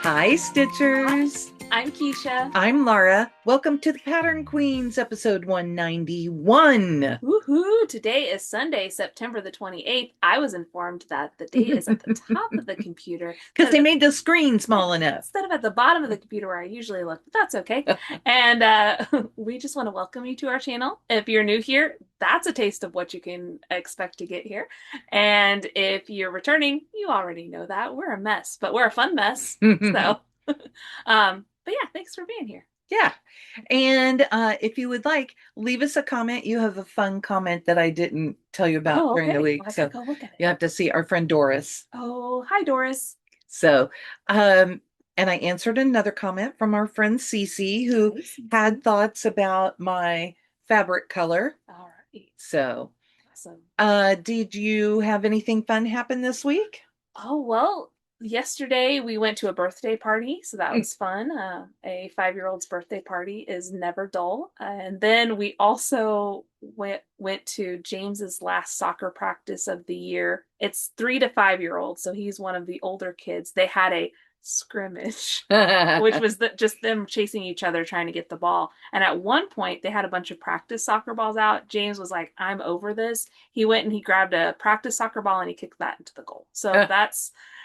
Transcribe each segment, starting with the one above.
Hi, Stitchers. I'm Keisha. I'm Laura. Welcome to the Pattern Queens, episode 191. Woohoo! Today is Sunday, September the 28th. I was informed that the date is at the top of the computer Because they made the screen small enough. instead of at the bottom of the computer where I usually look, but that's okay. And we just want to welcome you to our channel. If you're new here, that's a taste of what you can expect to get here. And if you're returning, you already know that. We're a mess, but we're a fun mess. So, but yeah, thanks for being here. Yeah. And if you would like, leave us a comment. You have a fun comment that I didn't tell you about Oh, during the okay. week. Well, I So gotta go look at you it. have to see our friend Doris. Oh, hi, Doris. So, um, and I answered another comment from our friend Cece, who Hi, Cece. had thoughts about my fabric color. All right. So, Awesome. did you have anything fun happen this week? Oh, well, yesterday we went to a birthday party, so that was fun. A 5-year-old's birthday party is never dull. And then we also went to James's last soccer practice of the year. It's 3 to 5-year-olds, so he's one of the older kids. They had a scrimmage, which was just them chasing each other trying to get the ball. And at one point, they had a bunch of practice soccer balls out. James was like, I'm over this. He went and he grabbed a practice soccer ball and he kicked that into the goal. So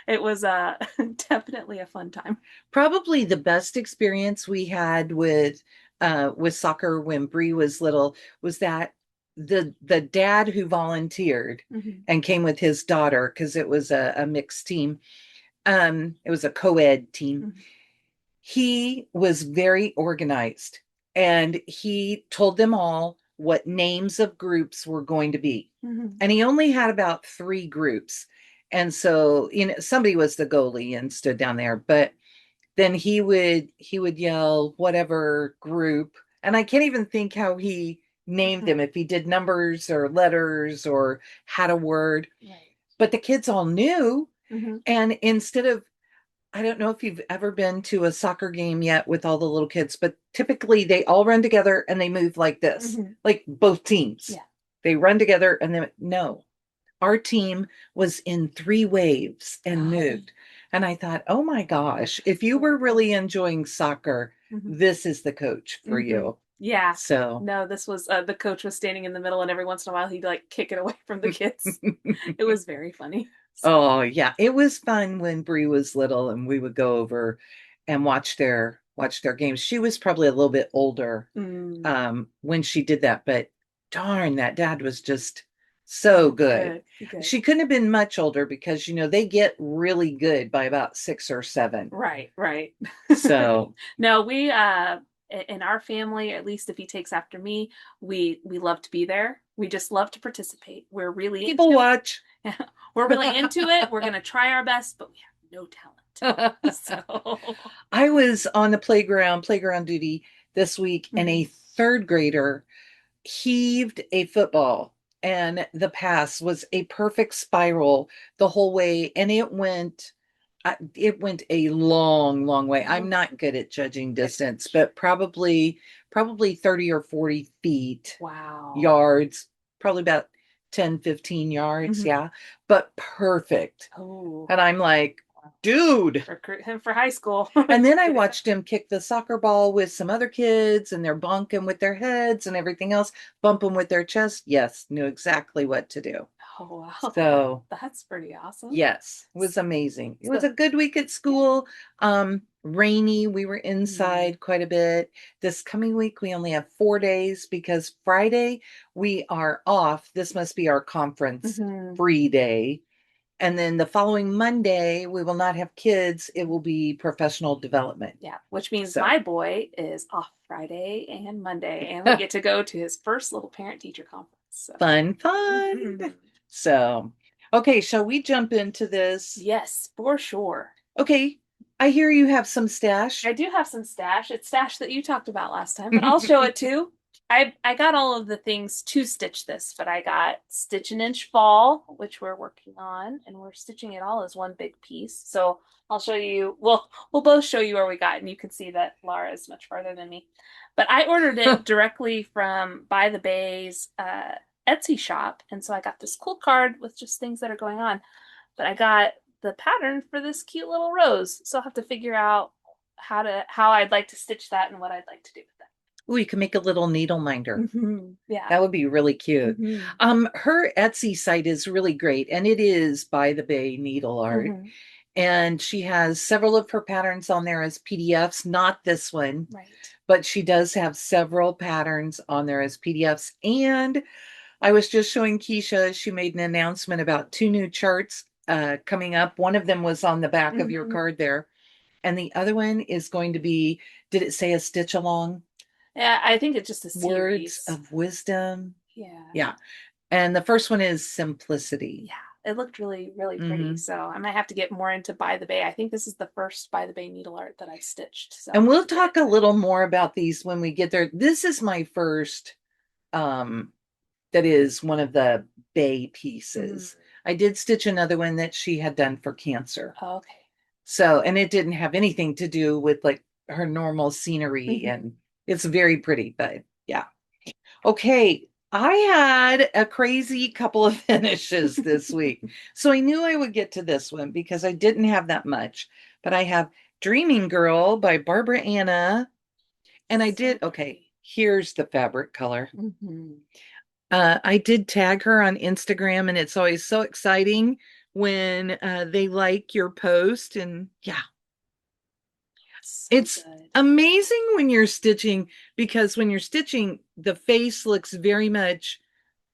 it was definitely a fun time. Probably the best experience we had with soccer when Bree was little was that the dad who volunteered Mm-hmm. and came with his daughter because it was a mixed team. It was a co-ed team. Mm-hmm. He was very organized and he told them all what names of groups were going to be. Mm-hmm. And he only had about 3 groups. And so, somebody was the goalie and stood down there, but then he would yell whatever group. And I can't even think how he named them, if he did numbers or letters or had a word. Right. But the kids all knew. Mm-hmm. And instead of, I don't know if you've ever been to a soccer game yet with all the little kids, but typically they all run together and they move like this, Mm-hmm. like both teams. Yeah. They run together and then, no, our team was in 3 waves and moved. And I thought, oh my gosh, if you were really enjoying soccer, Mm-hmm. this is the coach for Mm-hmm. you. Yeah. So, No, this was the coach was standing in the middle, and every once in a while he'd like kick it away from the kids. It was very funny. So, oh yeah, it was fun when Bree was little and we would go over and watch their games. She was probably a little bit older when she did that, but darn, that dad was just so good. good. She couldn't have been much older because they get really good by about 6 or 7. Right. So No, we in our family, at least if he takes after me, we love to be there. We just love to participate. We're really people watch. we're really into it. We're gonna try our best, but we have no talent. So I was on the playground duty this week, and a third grader heaved a football, and the pass was a perfect spiral the whole way, and it went a long way. I'm not good at judging distance, but probably 30 or 40 feet. Wow. Yards, probably about 10, 15 yards. Yeah, but perfect. Oh. And I'm like, dude. Recruit him for high school. And then I watched him kick the soccer ball with some other kids, and they're bunking with their heads and everything else, bumping with their chest. Yes, knew exactly what to do. Oh, wow. So that's pretty awesome. yes, it was amazing. It was a good week at school. Rainy. We were inside quite a bit. This coming week, we only have 4 days because Friday we are off. This must be our conference free day. And then the following Monday, we will not have kids. It will be professional development. Yeah, which means my boy is off Friday and Monday, and we get to go to his first little parent-teacher conference. So. Fun. So, okay, shall we jump into this? Yes, for sure. Okay, I hear you have some stash. I do have some stash. It's stash that you talked about last time, but I'll show it too. I got all of the things to stitch this, but I got Stitch an Inch Fall, which we're working on, and we're stitching it all as one big piece. So I'll show you, we'll both show you where we got, and you can see that Laura is much farther than me. But I ordered it directly from By the Bay's Etsy shop, and so I got this cool card with just things that are going on. But I got the pattern for this cute little rose. So I'll have to figure out how I'd like to stitch that and what I'd like to do with that. Oh, you can make a little needle minder. Yeah. That would be really cute. Mm-hmm. Her Etsy site is really great, and it is by the Bay Needleart. Mm-hmm. And she has several of her patterns on there as PDFs, not this one, Right. but she does have several patterns on there as PDFs. And I was just showing Keisha, she made an announcement about 2 new charts coming up. One of them was on the back of your card there. And the other one is going to be, did it say a stitch along? Yeah, I think it's just a Words series. of wisdom. Yeah. Yeah. And the first one is simplicity. Yeah, it looked really, really pretty. So I might have to get more into By the Bay. I think this is the first By the Bay Needleart that I've stitched. So And we'll talk a little more about these when we get there. This is my first, that is one of the Bay pieces. I did stitch another one that she had done for cancer. Okay. So, and it didn't have anything to do with like her normal scenery, and it's very pretty, but yeah. Okay, I had a crazy couple of finishes this week. So I knew I would get to this one because I didn't have that much, but I have Dreaming Girl by Barbara Anna. And I did, okay, here's the fabric color. I did tag her on Instagram, and it's always so exciting when they like your post. And yeah, it's amazing when you're stitching, because when you're stitching, the face looks very much,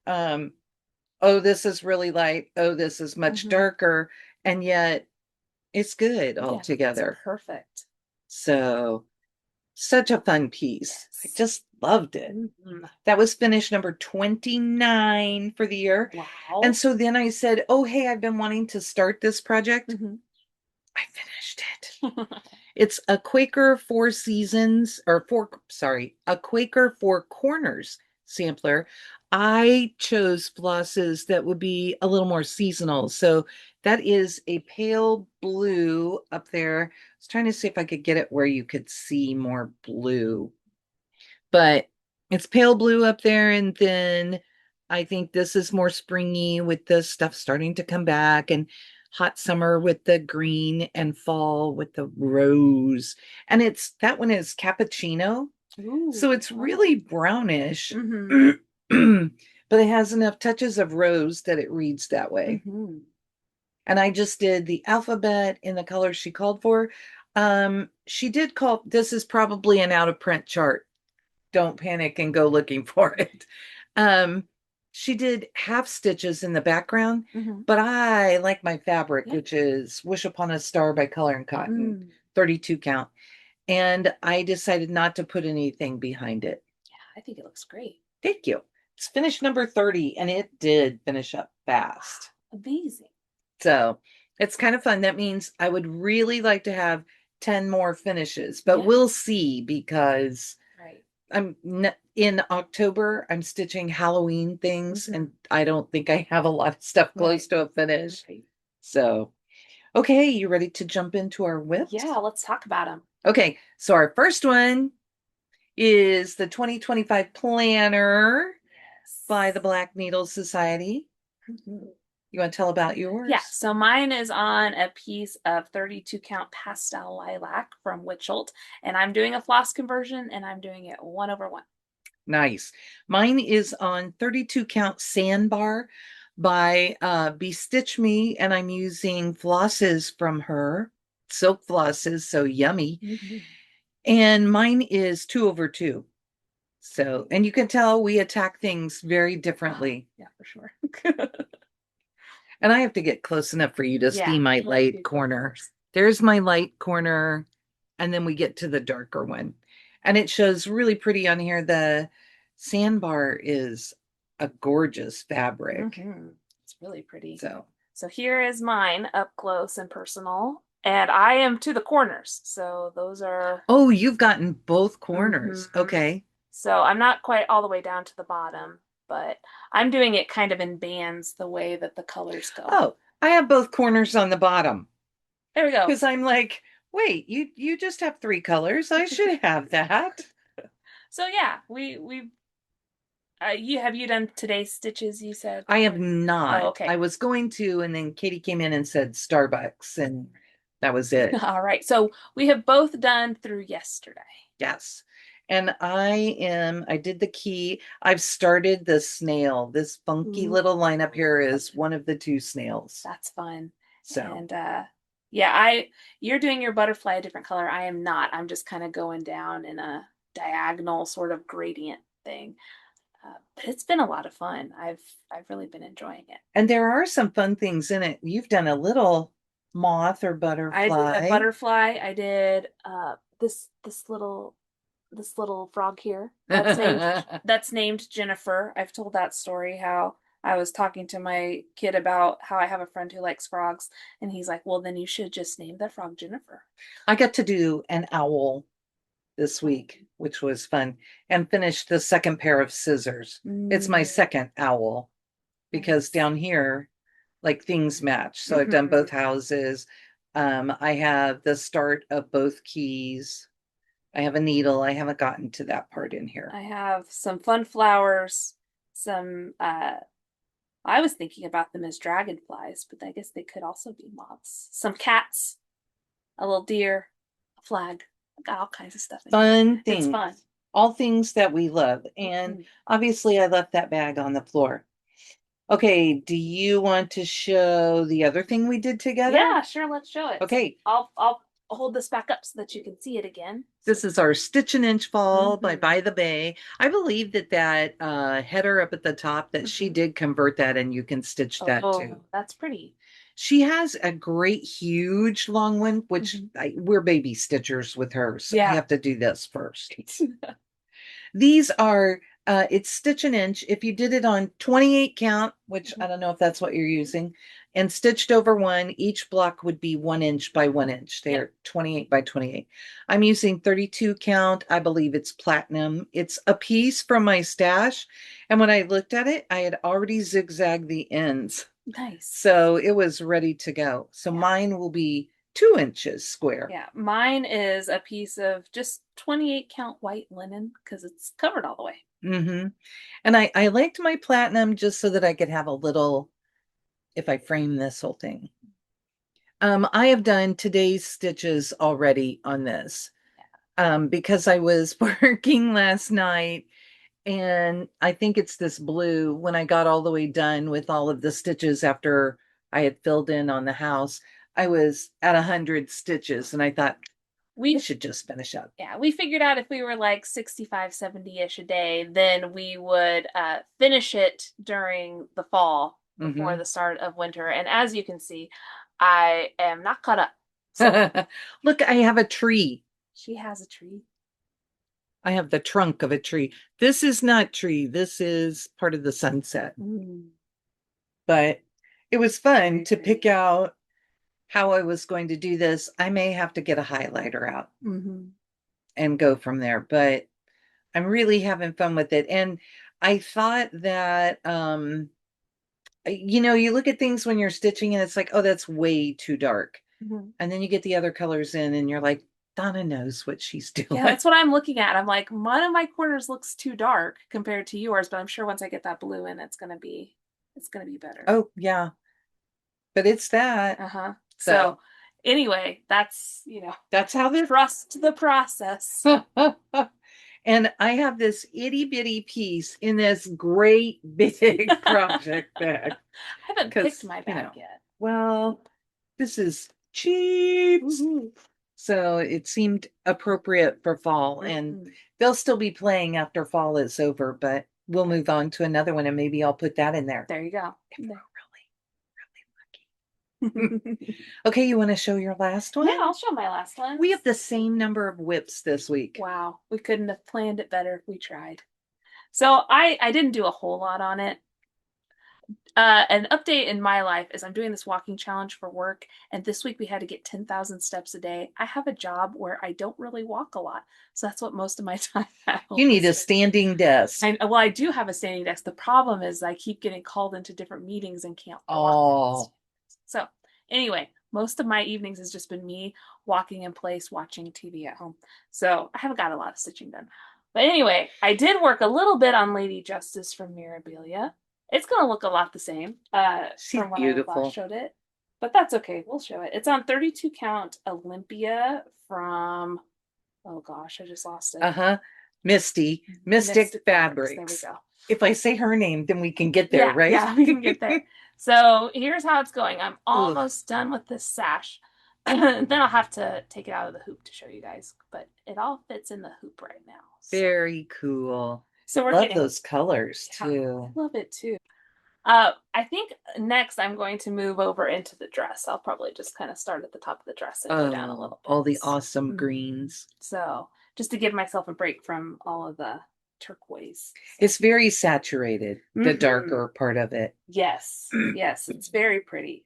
oh, this is really light. Oh, this is much darker. And yet it's good all together. Perfect. So such a fun piece. I just loved it. That was finish number 29 for the year. Wow. And so then I said, oh, hey, I've been wanting to start this project. I finished it. It's a Quaker Four Seasons, or a Quaker Four Corners sampler. I chose flosses that would be a little more seasonal. So that is a pale blue up there. I was trying to see if I could get it where you could see more blue, but it's pale blue up there. And then I think this is more springy with the stuff starting to come back, and hot summer with the green, and fall with the rose. And that one is cappuccino. Ooh, so it's really brownish, but it has enough touches of rose that it reads that way. And I just did the alphabet in the color she called for. She did call, this is probably an out of print chart. Don't panic and go looking for it. She did half stitches in the background, but I like my fabric, which is Wish Upon a Star by Color and Cotton, 32 count. And I decided not to put anything behind it. Yeah, I think it looks great. Thank you. It's finished number 30, and it did finish up fast. Amazing. So it's kind of fun. That means I would really like to have 10 more finishes, but we'll see, because I'm in October, I'm stitching Halloween things, and I don't think I have a lot of stuff close to a finish. So, okay, you ready to jump into our whips? Yeah, let's talk about them. Okay, so our first one is the 2025 planner by the Black Needle Society. You want to tell about yours? Yeah, so mine is on a piece of 32 count pastel lilac from Wichelt, and I'm doing a floss conversion, and I'm doing it 1/1. Nice. Mine is on 32 count sandbar by BeStitch Me, and I'm using flosses from her, silk flosses, so yummy. And mine is 2/2. So, and you can tell we attack things very differently. Yeah, for sure. And I have to get close enough for you to see my light corner. There's my light corner, and then we get to the darker one. And it shows really pretty on here. The sandbar is a gorgeous fabric. It's really pretty. So here is mine up close and personal. And I am to the corners. So those are... Oh, you've gotten both corners. Okay. So I'm not quite all the way down to the bottom, but I'm doing it kind of in bands the way that the colors go. Oh, I have both corners on the bottom. There we go. Because I'm like, wait, you just have 3 colors. I should have that. So yeah, we You have you done today's stitches, you said? I have Oh, not. okay. I was going to, and then Katie came in and said Starbucks, and that was it. All right. So we have both done through yesterday. Yes. And I did the key. I've started the snail. This funky Ooh, little line up here is one of the two snails. that's fun. So, And yeah, you're doing your butterfly a different color. I am not. I'm just kind of going down in a diagonal sort of gradient thing. But it's been a lot of fun. I've really been enjoying it. and there are some fun things in it. You've done a little moth or I did a butterfly. butterfly. I did this little frog here. That's named Jennifer. I've told that story how I was talking to my kid about how I have a friend who likes frogs, and he's like, "Well, then you should just name the frog Jennifer." I got to do an owl this week, which was fun, and finished the second pair of scissors. It's my Mm, second owl because nice. down here, like things match. So I've done Hmm. both houses. I have the start of both keys. I have a needle. I haven't gotten to that part in here. I have some fun flowers, some I was thinking about them as dragonflies, but I guess they could also be moths. Some cats, a little deer, a flag. I got all kinds of stuff in here. Fun It's things, fun. all things that we love. And Mhm. obviously, I left that bag on the floor. Okay, do you want to show the other thing we did together? Yeah, sure, let's show it. So Okay, I'll hold this back up so that you can see it again. So, this is our Stitch an Inch Fall mhm, By the Bay. I believe that header up at the top that she mhm. did convert that and you can stitch that too. Oh, that's pretty. She has a great huge long one, which Mhm. we're baby stitchers with her, so I Yeah. have to do this first. These are it's stitch an inch. If you did it on 28 count, which I don't know if that's what you're using, and stitched over one, each block would be 1 inch by 1 inch. They Yep. are 28 by 28. I'm using 32 count. I believe it's platinum. It's a piece from my stash. And when I looked at it, I had already zigzagged the ends. Nice. So it was ready to go. So Yeah. mine will be 2 inches square. Yeah. Mine is a piece of just 28 count white linen because it's covered all the way. Hmm. And I liked my platinum just so that I could have a little, if I frame this whole thing. I have done today's stitches already on this because I was working last night and I think it's this blue when I got all the way done with all of the stitches after I had filled in on the house. I was at 100 stitches and I thought, we We should just finish up. Yeah, we figured out if we were like 65, 70-ish a day, then we would finish it during the fall before Hmm. the start of winter. And as you can see, I am not caught up. So Look, I have a tree. she has a tree. I have the trunk of a tree. This is not tree. This is part of the sunset. Mm. But it was fun Very to pretty. pick out how I was going to do this. I may have to get a highlighter out Hmm. and go from there, but I'm really having fun with it. And I thought that you look at things when you're stitching and it's like, oh, that's way too dark. Hmm. And then you get the other colors in and you're like, Donna knows what she's Yeah, doing. that's what I'm looking at. I'm like, one of my corners looks too dark compared to yours, but I'm sure once I get that blue in, it's gonna be better. Oh, yeah, but it's that. Uh-huh. So So anyway, that's how this. trust the process. And I have this itty bitty piece in this great big project bag I haven't picked because, my bag yet. well, this is cheap. Woohoo. So it seemed appropriate for fall, and Mhm. they'll still be playing after fall is over, but we'll move on to another one and maybe I'll put that in there There you go. if we're really, really lucky. Okay, you want to show your last Yeah, one? I'll show my last one. We have the same number of whips this week. Wow, we couldn't have planned it better if we tried. So I didn't do a whole lot on it. An update in my life is I'm doing this walking challenge for work, and this week we had to get 10,000 steps a day. I have a job where I don't really walk a lot, so that's what most of my time at home You need is a spent. standing desk. Well, I do have a standing desk. The problem is I keep getting called into different meetings and can't walk. Oh, So anyway, most of my evenings has just been me walking in place, watching TV at home. So I haven't got a lot of stitching done. But anyway, I did work a little bit on Lady Justice from Mirabilia. It's gonna look a lot the same She's from when I last beautiful. showed it, but that's okay. We'll show it. It's on 32 count Olympia from, oh gosh, I just lost it. Uh-huh. Mystic Mystic Fabrics. There we Fabrics. go. If I say her name, then we can get there, Yeah, right? yeah, we can get there. So here's how it's going. I'm Ugh, almost done with this sash. Then I'll have to take it out of the hoop to show you guys, but it all fits in the hoop right now. very cool. So we're Love getting, those colors yeah, too. I love it too. I think next I'm going to move over into the dress. I'll probably just kind of start at the top of the dress and go down a Oh, little bit. all the awesome Mhm. greens. So just to give myself a break from all of the turquoise. It's very saturated, the darker part of it. Yes, yes, it's very pretty.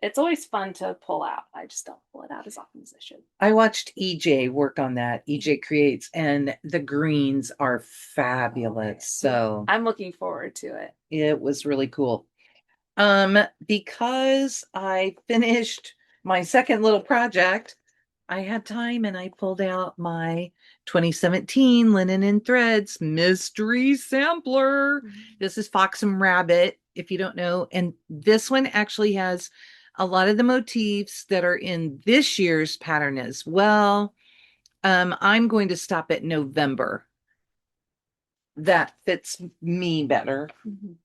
It's always fun to pull out. I just don't pull it out as often as I should. I watched EJ work on that. EJ Creates, and the greens are fabulous. Okay. So I'm looking forward to it. it was really cool. Because I finished my second little project, I had time and I pulled out my 2017 Linen and Threads mystery sampler. This is Fox and Rabbit, if you don't know. And this one actually has a lot of the motifs that are in this year's pattern as well. I'm going to stop at November. That fits me better. Mhm.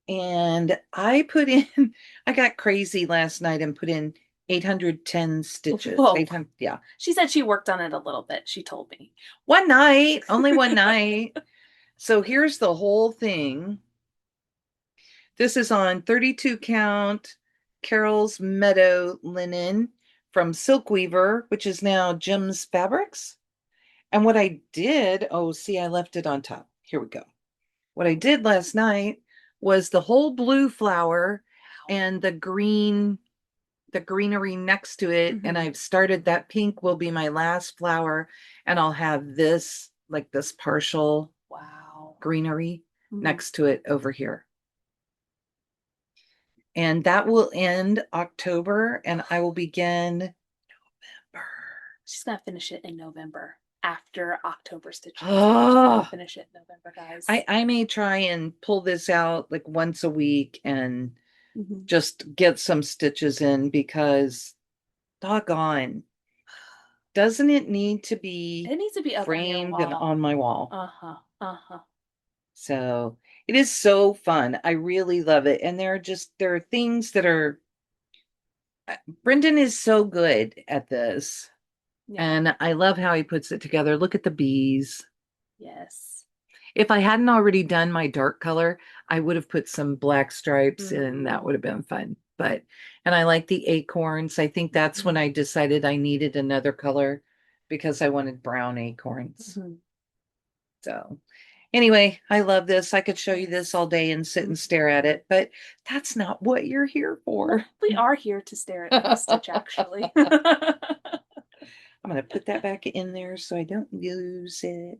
And I put in, I got crazy last night and put in 810 stitches. Whoa. 800, yeah. She said she worked on it a little bit. She told me. One night, only one night. So here's the whole thing. This is on 32 count Carol's Meadow linen from Silk Weaver, which is now Jim's Fabrics. And what I did, oh, see, I left it on top. Here we go. What I did last night was the whole blue flower and the greenery next to it. And I've started that pink will be my last flower. And I'll have this, like this partial greenery next to it over here. And that will end October and I will begin November. She's gonna finish it in November after Acctgforstitches. She's Oh, gonna finish it in November, guys. I may try and pull this out like once a week and just get some stitches in because doggone, doesn't it need to be It needs to be up on your framed and wall. on my wall? Uh-huh. Uh-huh. So it is so fun. I really love it. And there are things that are Brendan is so good at this. Yeah. And I love how he puts it together. Look at the bees. Yes. If I hadn't already done my dark color, I would have put some black stripes in. That would have been fun. And I like the acorns. I think that's when I decided I needed another color because I wanted brown acorns. So anyway, I love this. I could show you this all day and sit and stare at it, but that's not what you're here for. We are here to stare at the stitch, actually. I'm going to put that back in there so I don't lose it.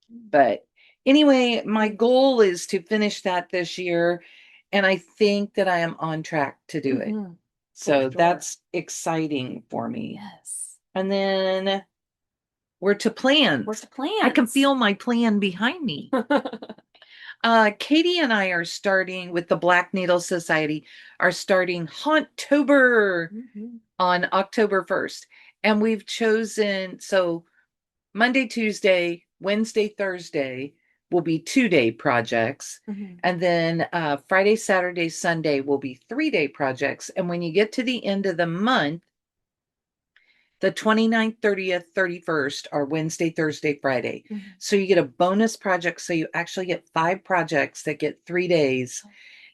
But anyway, my goal is to finish that this year. And I think that I am on track to do it. So that's exciting for me. Yes. And then we're to plans. We're to plans. I can feel my plan behind me. Katie and I are starting with the Black Needle Society, are starting Hauntober on October 1st. And we've chosen, so Monday, Tuesday, Wednesday, Thursday will be 2-day projects. And then Friday, Saturday, Sunday will be 3-day projects. And when you get to the end of the month, the 29th, 30th, 31st are Wednesday, Thursday, Friday. So you get a bonus project. So you actually get 5 projects that get 3 days.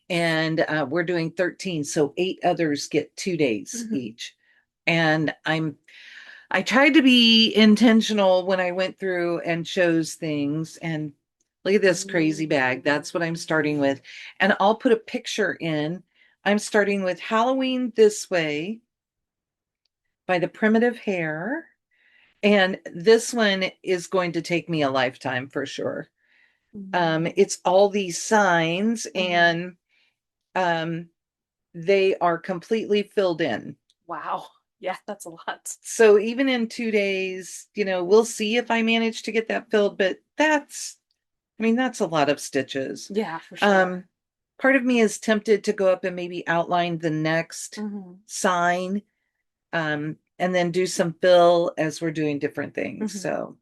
And we're doing 13. So 8 others get 2 days each. And I tried to be intentional when I went through and chose things. And look at this crazy bag. That's what I'm starting with. And I'll put a picture in. I'm starting with Halloween This Way by the Primitive Hair. And this one is going to take me a lifetime for sure. It's all these signs and they are completely filled in. Wow. Yeah, that's a lot. So even in 2 days, we'll see if I manage to get that filled, but that's a lot of stitches. Yeah, for sure. Um, Part of me is tempted to go up and maybe outline the next Hmm. sign, and then do some fill as we're doing different things. Hmm. So,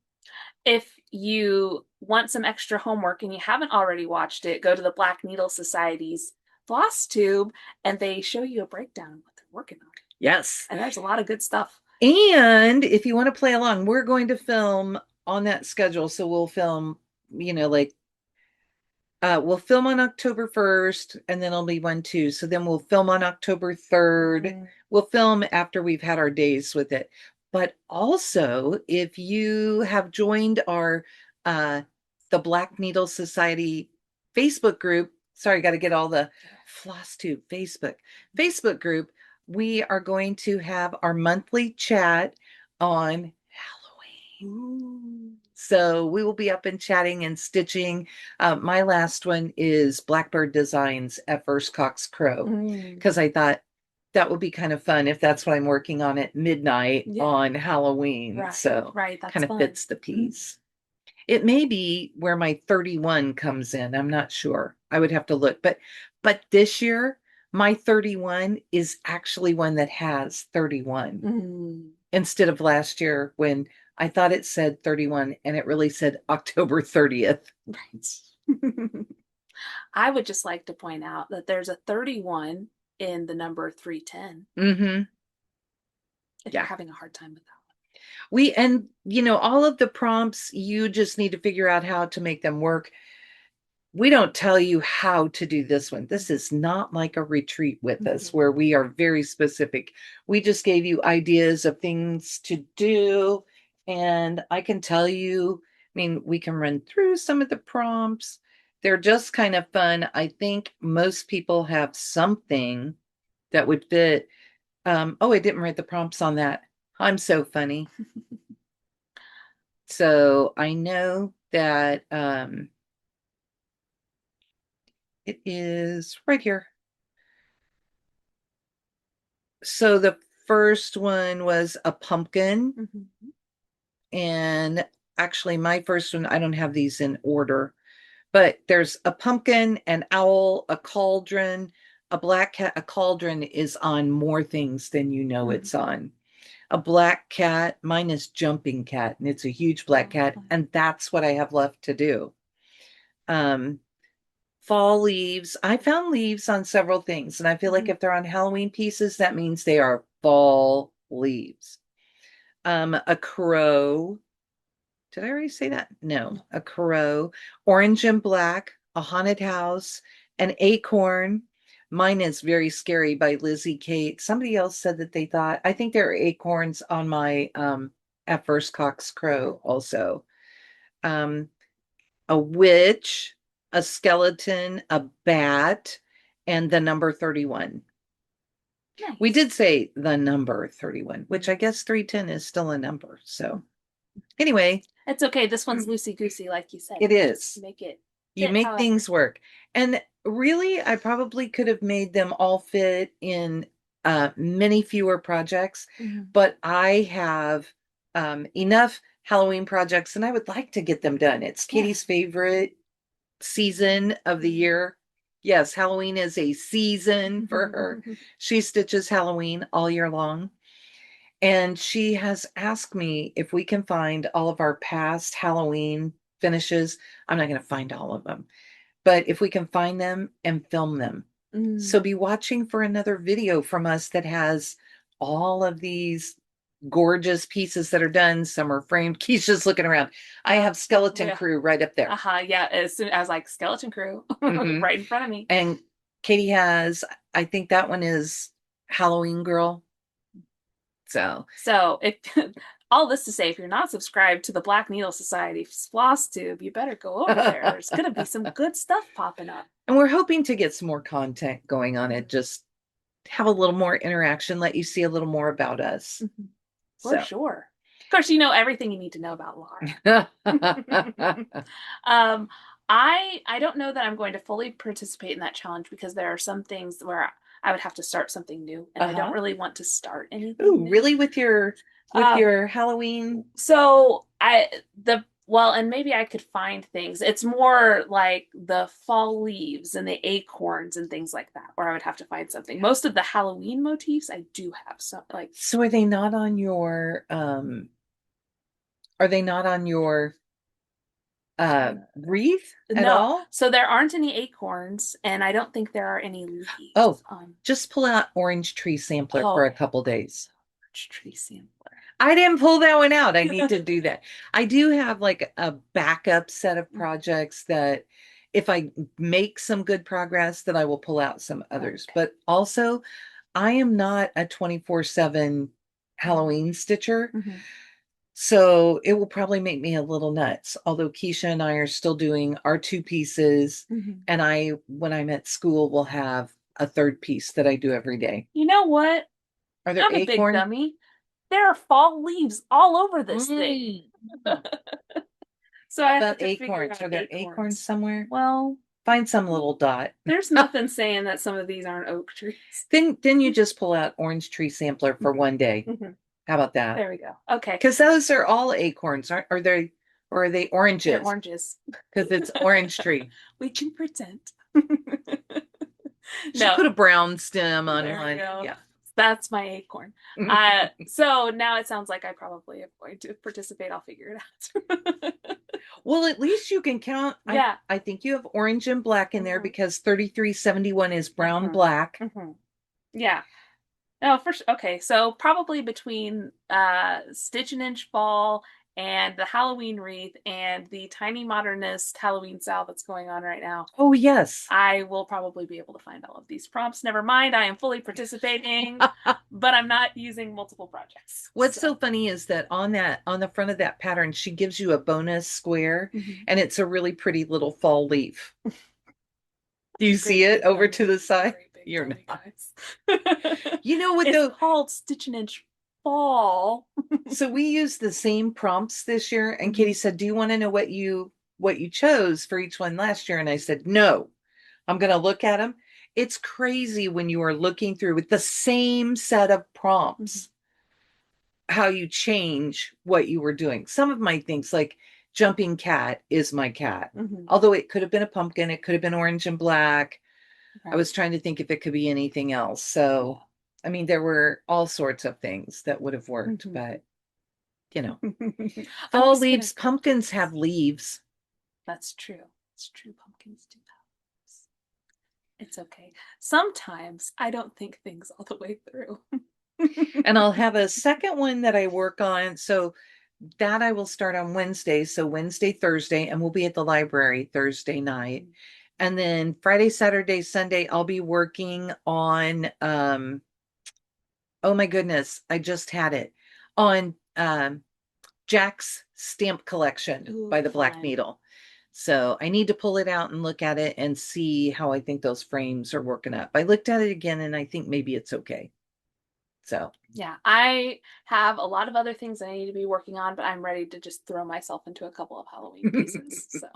If you want some extra homework and you haven't already watched it, go to the Black Needle Society's Flosstube and they show you a breakdown of what they're working on. yes. And there's a lot of good stuff. And if you want to play along, we're going to film on that schedule. So we'll film, like we'll film on October 1st, and then it'll be 1, 2. So then we'll film on October 3rd. Mhm. We'll film after we've had our days with it. But also, if you have joined our the Black Needle Society Facebook group, sorry, got to get all the Flosstube Facebook group, we are going to have our monthly chat on Halloween. Ooh. So we will be up and chatting and stitching. My last one is Blackbird Designs at First Cock's Crow, Mm. because I thought that would be kind of fun if that's what I'm working on at midnight Yeah. on Halloween. Right, So right. That's kind of fun. fits the piece. It may be where my 31 comes in. I'm not sure. I would have to look. But this year, my 31 is actually one that has 31 Mm. instead of last year when I thought it said 31 and it really said October 30th. Right. I would just like to point out that there's a 31 in the number 310 Mm-hmm. if you're Yeah. having a hard time with that And all of the prompts, you just need to figure out how to make them work. We don't tell you how to do this one. This is not like a retreat with one. us where we are very specific. We just gave you ideas of things to do. And I can tell you, we can run through some of the prompts. They're just kind of fun. I think most people have something that would fit. Oh, I didn't write the prompts on that. I'm so funny. So I know that it is right here. So the first one was a pumpkin, Mhm. and actually my first one, I don't have these in order, but there's a pumpkin, an owl, a cauldron, a black cat. A cauldron is on more things than it's on. A black cat, mine is jumping cat, and it's a huge black cat, and that's what I have left to do. Um, Fall leaves. I found leaves on several things, and I feel like if they're on Halloween pieces, that means they are fall leaves. A crow. Did I already say that? No, a crow. Orange and black, a haunted house, an acorn. Mine is Very Scary by Lizzie Kate. Somebody else said that they thought, I think there are acorns on my At First Cock's Crow also. Um, a witch, a skeleton, a bat, and the number 31. We Nice. did say the number 31, which I guess 310 is still a number. So, anyway, It's okay. This one's loosey goosey, like you said. it You just is. make it You fit make however. things work. And really, I probably could have made them all fit in many fewer projects, Mhm. but I have enough Halloween projects and I would like to get them done. It's Yeah. Katie's favorite season of the year. Yes, Halloween is a season for her. She stitches Halloween all year long. And she has asked me if we can find all of our past Halloween finishes. I'm not going to find all of them, but if we can find them and film them. Mm. So be watching for another video from us that has all of these gorgeous pieces that are done. Some are framed. Keisha's looking around. I have Skeleton Yeah. Crew right up there. Yeah. As soon as like skeleton crew Mhm. right in front of me. And Katie has, I think that one is Halloween Girl. So if all this to say, if you're not subscribed to the Black Needle Society's Flosstube, you better go over there. There's gonna be some good stuff popping up. And we're hoping to get some more content going on it. Just have a little more interaction, let you see a little more about us. For So, sure. Of course, you know everything you need to know about Laura. um, I don't know that I'm going to fully participate in that challenge because there are some things where I would have to start something new, and I don't Uh-huh. really want to start anything Ooh, new. really with Uh, your Halloween? so I the well, and maybe I could find things. It's more like the fall leaves and the acorns and things like that, where I would have to find something. Most of the Halloween motifs I do have some like So are they not on your are they not on your wreath at no. all? So there aren't any acorns, and I don't think there are any leaves Oh, on. just pull out orange tree sampler for Oh, a couple days. tree sampler. I didn't pull that one out. I need to do that. I do have like a backup set of projects that if I make some good progress, that I will pull out some others. Okay. But also, I am not a 24/7 Halloween stitcher. Mm-hmm. So it will probably make me a little nuts. Although Keisha and I are still doing our two pieces, Mm-hmm. and I, when I'm at school, will have a third piece that I do every day. You know what? Are there I'm a big acorn? dummy. There are fall leaves all over this thing. Mm. So How I have about to figure acorns? out Are there acorns acorns. somewhere? Well, Find some little dot. there's nothing saying that some of these aren't oak trees. Then you just pull out orange tree sampler for one day. Mhm. How about that? There we go. Okay. Because those are all acorns, aren't are they or are they They're oranges? oranges. Because it's orange tree. We can pretend. Should No, put a brown stem on there we one. go. Yeah. That's my acorn. So now it sounds like I probably am going to participate. I'll figure it out. Well, at least you can count. Yeah. I think you have orange and black in there Mhm. because 3371 is brown Mhm. black. Mhm. Yeah. Oh, for sure. Okay, so probably between Stitch and Inch Fall and the Halloween wreath and the tiny modernist Halloween salve that's going on right now, Oh, yes. I will probably be able to find all of these prompts. Never mind, I am fully participating, but I'm not using multiple projects. What's so funny is that on the front of that pattern, she gives you a bonus square Mhm. and it's a really pretty little fall leaf. Do you see Great it big over to dummy. the side? Great big You're dummy, not. guys. You know what It's though? called Stitch and Inch Fall. So we used the same prompts this year, and Mhm. Katie said, "Do you want to know what you chose for each one last year?" And I said, "No, I'm going to look at them." It's crazy when you are looking through with the same set of Mhm. prompts, how you change what you were doing. Some of my things, like jumping cat, is my cat. Mhm. Although it could have been a pumpkin, it could have been orange and black. I Right. was trying to think if it could be anything else. So, I mean, there were all sorts of things that would have worked, Mhm. but you know, I'm fall just gonna leaves, go pumpkins have leaves. That's true. It's true. Pumpkins do have leaves. It's okay. Sometimes I don't think things all the way through. And I'll have a second one that I work on. So that I will start on Wednesday. So Wednesday, Thursday, and we'll be at the library Thursday night. And then Friday, Saturday, Sunday, I'll be working on oh my goodness, I just had it on Jack's stamp collection Ooh, by the Black fun. Needle. So I need to pull it out and look at it and see how I think those frames are working up. I looked at it again and I think maybe it's okay. So, Yeah, I have a lot of other things I need to be working on, but I'm ready to just throw myself into a couple of Halloween pieces. So,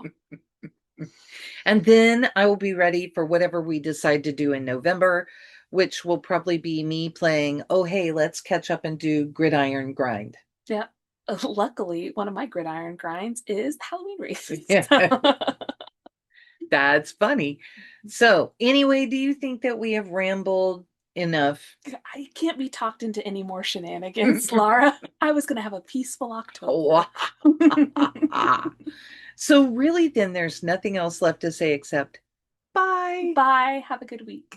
and then I will be ready for whatever we decide to do in November, which will probably be me playing, oh, hey, let's catch up and do Gridiron Grind. yeah. Luckily, one of my gridiron grinds is Halloween wreaths. Yeah, So. that's funny. So, anyway, do you think that we have rambled enough? I can't be talked into any more shenanigans, Laura. I was going to have a peaceful October. Wow. So, really, then there's nothing else left to say except bye. Bye. Have a good week.